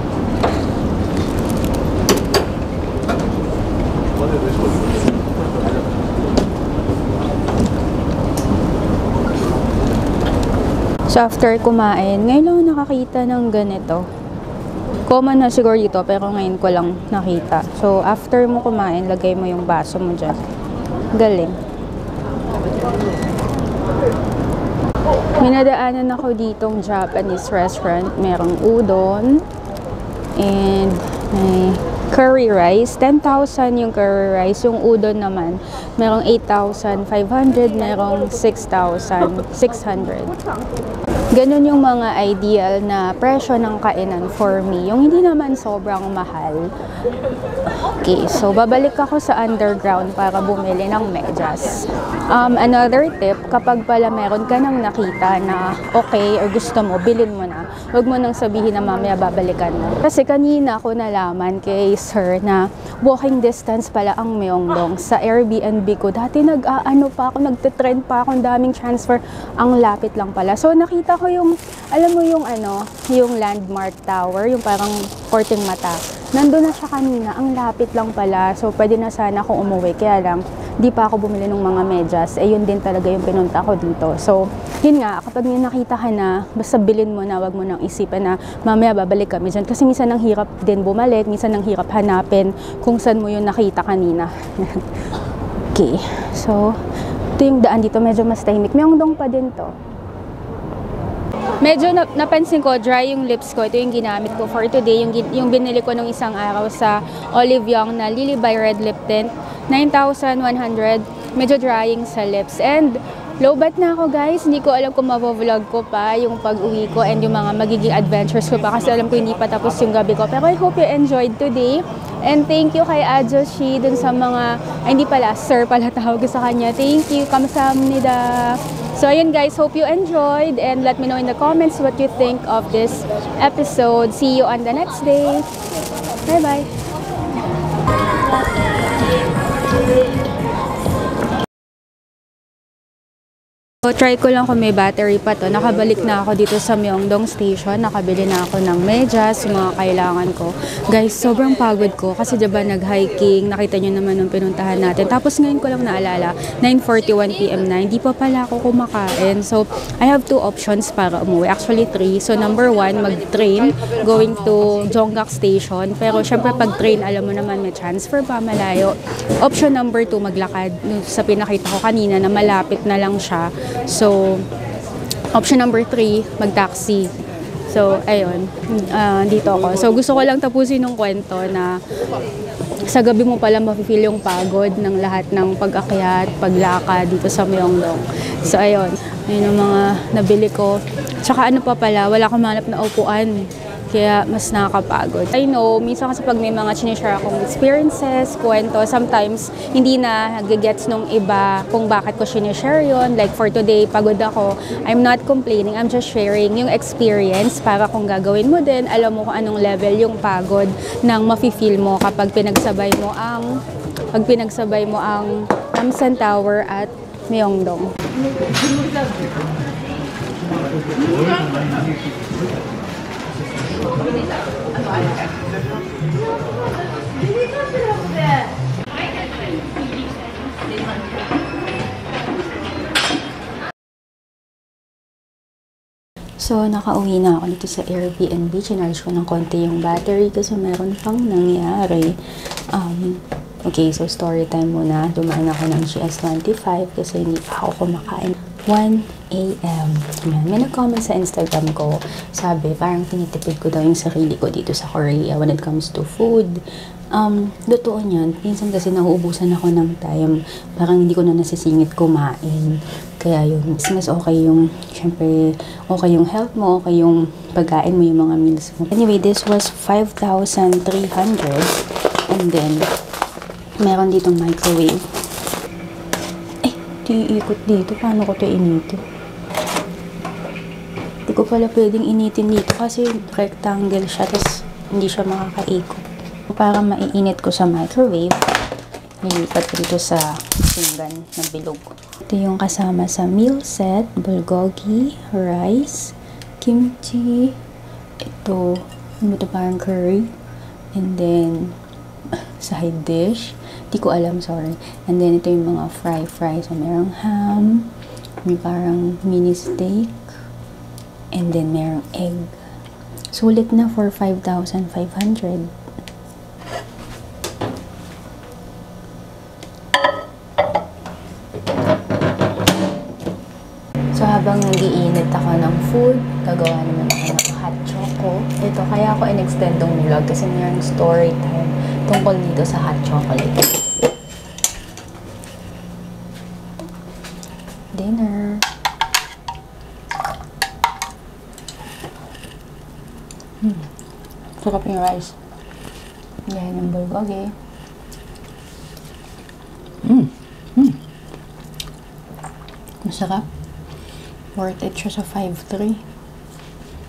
Speaker 1: So after kumain, ngayon lang nakakita ng ganito. Common na siguro dito, pero ngayon ko lang nakita. So after mo kumain, lagay mo yung baso mo dyan. Galing. Minadaanan ako ditong Japanese restaurant. Merong udon and may curry rice. 10,000 yung curry rice. Yung udon naman, merong 8,500, merong 6,600. Ganun yung mga ideal na presyo ng kainan for me. Yung hindi naman sobrang mahal. Okay, so babalik ako sa underground para bumili ng medyas. Another tip, kapag pala meron ka nang nakita na okay or gusto mo, bilhin mo na. Huwag mo nang sabihin na mamaya babalikan mo. Kasi kanina ako nalaman kay sir na walking distance pala ang Myeongdong sa Airbnb ko. Dati nagtitrend pa ako, daming transfer. Ang lapit lang pala. So nakita ko yung, alam mo yung yung landmark tower, yung parang korteng mata. Nandun na siya kanina, ang lapit lang pala. So pwede na sana akong umuwi, kaya lang di pa ako bumili ng mga medyas. Yun din talaga yung pinunta ko dito. So yun nga, kapag may nakita ka na, basta bilhin mo na, wag mo nang isipan na mamaya babalik kami dyan. Kasi minsan ang hirap din bumalik, minsan ang hirap hanapin kung saan mo yung nakita kanina. Okay, so ito yung daan dito, medyo mas tahimik. Myeongdong pa din to. Medyo napansin ko, dry yung lips ko. Ito yung ginamit ko for today. Yung binili ko nung isang araw sa Olive Young na Lily by Red Lip Tint. 9,100. Medyo drying sa lips. And lowbat na ako guys. Hindi ko alam kung mavo-vlog ko pa yung pag-uwi ko and yung mga magiging adventures ko pa. Kasi alam ko hindi pa tapos yung gabi ko. Pero I hope you enjoyed today. And thank you kay Ajoshi dun sa mga, hindi pala, sir pala tawag sa kanya. Thank you. Kamsahamnida. So ayun guys, hope you enjoyed and let me know in the comments what you think of this episode. See you on the next day. Bye-bye. So, try ko lang kung may battery pa to. Nakabalik na ako dito sa Myeongdong Station. Nakabili na ako ng medyas, yung mga kailangan ko. Guys, sobrang pagod ko kasi diba nag-hiking. Nakita nyo naman nung pinuntahan natin. Tapos ngayon ko lang naalala, 9:41 PM na. Hindi pa pala ako kumakain. So, I have 2 options para umuwi. Actually, 3. So, number 1, mag-train going to Jonggak Station. Pero syempre pag train, alam mo naman may transfer pa, malayo. Option number 2, maglakad. Sa pinakita ko kanina na malapit na lang siya. So, option number 3, mag-taxi. So, ayun. Dito ako. So, gusto ko lang tapusin ng kwento na sa gabi mo pala mafe-feel yung pagod ng lahat ng pag-akyat, paglakad dito sa Myeongdong. So, ayun. Ayun ang mga nabili ko. Tsaka ano pa pala, wala akong manap na upuan. Kaya mas nakakapagod. I know, minsan kasi pag may mga sinishare akong experiences, kwento, sometimes hindi na gagets nung iba kung bakit ko sinishare yun. Like for today, pagod ako. I'm not complaining, I'm just sharing yung experience para kung gagawin mo din, alam mo kung anong level yung pagod ng mafe-feel mo kapag pinagsabay mo ang Namsan Tower at Myeongdong. So, nakauwi na ako dito sa Airbnb. Chinarge ko ng konti yung battery kasi meron pang nangyari. Okay, so story time muna. Dumaan ako ng GS25 kasi hindi pa ako kumakain. 1 AM. Yan. May nag-comment sa Instagram ko. Sabi, parang tinitipid ko daw yung sarili ko dito sa Korea when it comes to food. Totoo niyan. Minsan kasi nauubusan ako ng time. Parang hindi ko na nasisingit kumain. Kaya yun, mas okay yung, syempre, okay yung health mo, okay yung pagkain mo, yung mga meals mo. Anyway, this was 5,300. And then, meron ditong microwave. Iikot dito. Paano ko ito initin? Hindi ko pala pwedeng initin dito kasi rectangle siya, tapos hindi siya makakaikot. Para maiinit ko sa microwave, nilipat ko dito sa pinggan na bilog. Ito yung kasama sa meal set, bulgogi, rice, kimchi, ito parang curry, and then side dish. Di ko alam, sorry. And then, ito yung mga fry. So, merong ham, may parang mini steak, and then merong egg. Sulit na for 5,500. So, habang nag-iinit ako ng food, gagawa naman ako ng hot choco. Ito, kaya ako in-extend tong vlog kasi mayroong story time tungkol dito sa hot chocolate. Dinner. Sarap yung rice. Yan yung bulgogi. Masarap. Worth it siya sa 5,300.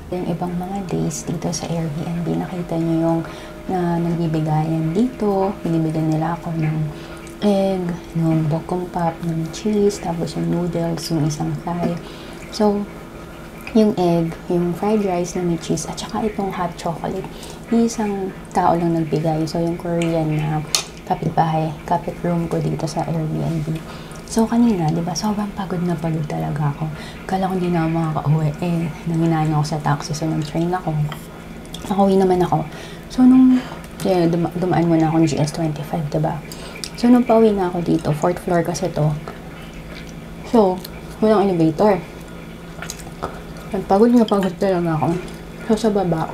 Speaker 1: Yung ibang mga days dito sa Airbnb, nakita nyo yung na nagbibigayan dito. Binibigyan nila ako ng egg, ng bokkeumbap, ng cheese, tapos yung noodles, yung isang fry. So, yung egg, yung fried rice na may cheese, at saka itong hot chocolate, isang tao lang nagbigay. So, yung Korean na kapitbahay, kapit room ko dito sa Airbnb. So, kanina, di ba, sobrang pagod na pagod talaga ako. Kala ko hindi na ako makaka-uwi. Nanginaan ako sa taxi, so nag-train ako. Nakauwi naman ako. So, nung dumaan muna akong GS25, diba? So, nung pauwi na ako dito, 4th floor kasi to. So, walang elevator. Pagod na pagod talaga ako. So, sa baba,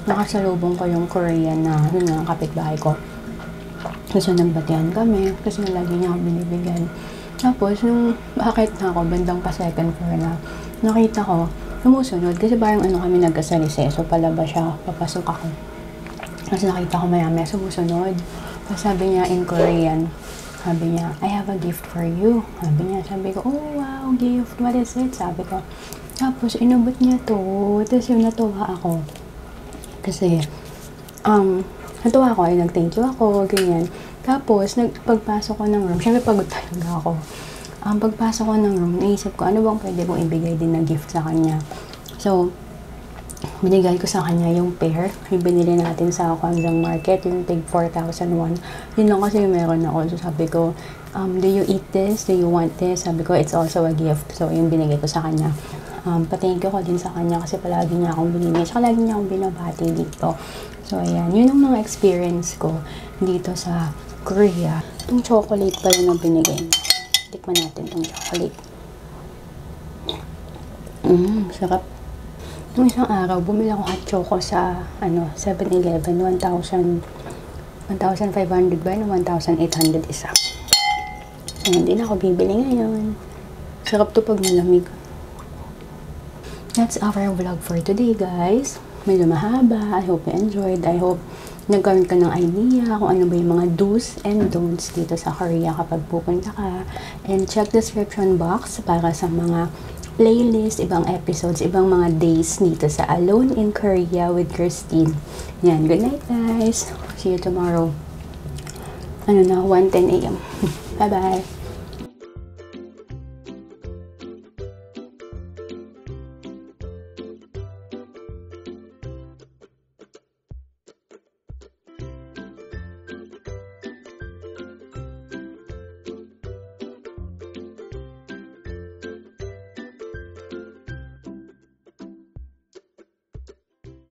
Speaker 1: nakasalubong ko yung Korean na, yun nga, kapitbahay ko. So, nagbatihan kami, kasi lagi niya ako binibigyan. Tapos, nung akit na ako, bandang pa 2nd floor na, nakita ko, sumusunod, kasi parang kami nagkasalise. So, palabas siya, papasok ako. Kasi nakita ko maya-maya sumusunod. Tapos sabi niya in Korean, sabi niya, I have a gift for you. Sabi ko, oh wow, gift, what is it? Sabi ko. Tapos inabot niya to. Tapos yung natuwa ako. Kasi, natuwa ako, ay nag-thank you ako, ganyan. Tapos, pagpasok ko ng room, syempre pagod talaga ako. pagpasok ko ng room, naisip ko, ano bang pwede kong ibigay din na gift sa kanya. So, binigay ko sa kanya yung pear. Yung binili natin sa Kwanzang Market, yung tig 4,001. Yun lang kasi yung meron ako. So, sabi ko, do you eat this? Do you want this? Sabi ko, it's also a gift. So, yung binigay ko sa kanya. Thank you ko din sa kanya kasi palagi niya akong binigay. Saka lagi niya akong binabati dito. So, ayan. Yun ang mga experience ko dito sa Korea. Itong chocolate pala na binigay. Tikman natin itong chocolate. Sarap. Nung isang araw, bumili ako hot choco sa 7-Eleven, 1,500 ba? 1,800 isa. So, hindi na ako bibili ngayon. Sarap to pag malamig. That's our vlog for today, guys. Medyo mahaba. I hope you enjoyed. I hope nagkaroon ka ng idea kung ano ba yung mga do's and don'ts dito sa Korea kapag pupunta ka. And check description box para sa mga playlist, ibang episodes, ibang mga days dito sa Alone in Korea with Christine. Yan. Good night, guys. See you tomorrow. 1:10 a.m. Bye-bye.